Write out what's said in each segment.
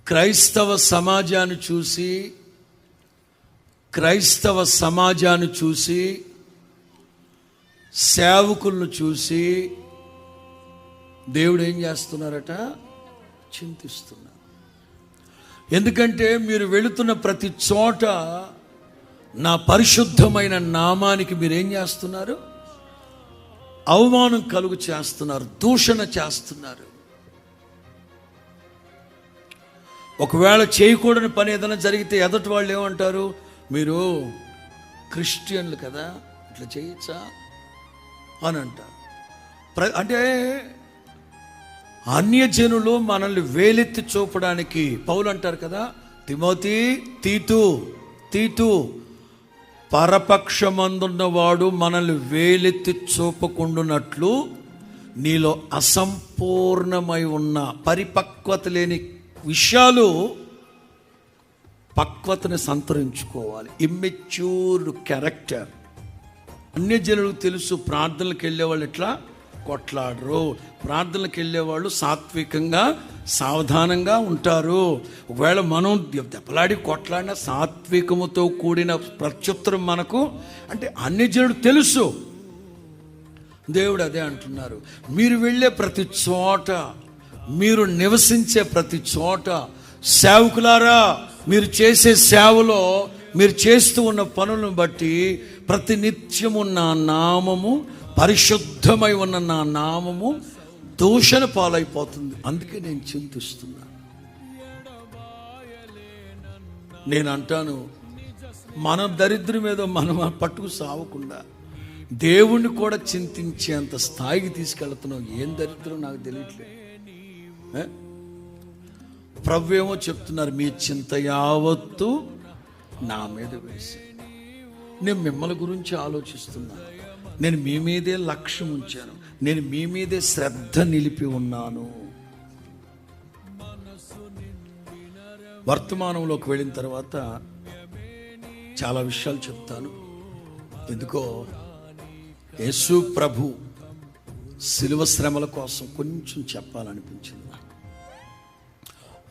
క్రైస్తవ సమాజాన్ని చూసి సేవకులను చూసి దేవుడు ఏం చేస్తున్నారట? చింతిస్తున్నారు. ఎందుకంటే మీరు వెళుతున్న ప్రతి చోట నా పరిశుద్ధమైన నామానికి మీరేం చేస్తున్నారు? అవమానం కలుగు చేస్తున్నారు, దూషణ చేస్తున్నారు. ఒకవేళ చేయకూడని పని ఏదైనా జరిగితే ఎదటి వాళ్ళు ఏమంటారు? మీరు క్రిస్టియన్లు కదా, ఇట్లా చేయొచ్చా అని అంటారు. అంటే అన్యజనులు మనల్ని వేలెత్తి చూపడానికి పౌలు అంటారు కదా, తిమోతి, తీతు పరపక్షమందున్నవాడు మనల్ని వేలెత్తి చూపకుండునట్లు నీలో అసంపూర్ణమై ఉన్న పరిపక్వత లేని విషయాలు పక్వతని సంతరించుకోవాలి. Immature character. అన్యజనులకు తెలుసు, ప్రార్థనలకు వెళ్ళేవాళ్ళు ఎట్లా కొట్లాడరు, ప్రార్థనలకు వెళ్ళేవాళ్ళు సాత్వికంగా సావధానంగా ఉంటారు. ఒకవేళ మనం దెబ్బలాడి కొట్లాడిన సాత్వికముతో కూడిన ప్రత్యుత్తరం మనకు అంటే అన్యజనుడు తెలుసు. దేవుడు అదే అంటున్నారు, మీరు వెళ్ళే ప్రతి చోట, మీరు నివసించే ప్రతి చోట, సేవకులారా మీరు చేసే సేవలో, మీరు చేస్తూ ఉన్న పనులను బట్టి ప్రతి నిత్యము నా నామము, పరిశుద్ధమై ఉన్న నా నామము దూషణ పాలైపోతుంది. అందుకే నేను చింతిస్తున్నా. నేను అంటాను, మన దరిద్రం ఏదో మనం పట్టుకు సావకుండా దేవుణ్ణి కూడా చింతించేంత స్థాయికి తీసుకెళ్తున్నాం. ఏం దరిద్రం నాకు తెలియట్లేదు. ప్రభు ఏమో చెప్తున్నారు, మీ చింత యావత్తు నా మీద వేసి. నేను మిమ్మల్ని గురించి ఆలోచిస్తున్నాను, నేను మీ మీదే లక్ష్యం ఉంచాను, నేను మీ మీదే శ్రద్ధ నిలిపి ఉన్నాను. వర్తమానంలోకి వెళ్ళిన తర్వాత చాలా విషయాలు చెప్తాను. ఎందుకో యేసు ప్రభు శిలువ శ్రమల కోసం కొంచెం చెప్పాలనిపించింది.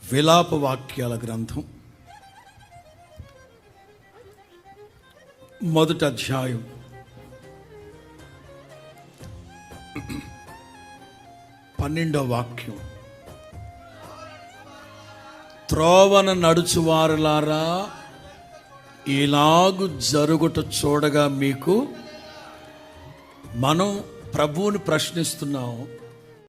విలాప వాక్యాల గ్రంథం 1వ అధ్యాయం 12వ వాక్యం. త్రోవన నడుచువారులారా, ఇలాగు జరుగుట చూడగా మీకు. మనం ప్రభువుని ప్రశ్నిస్తున్నాం,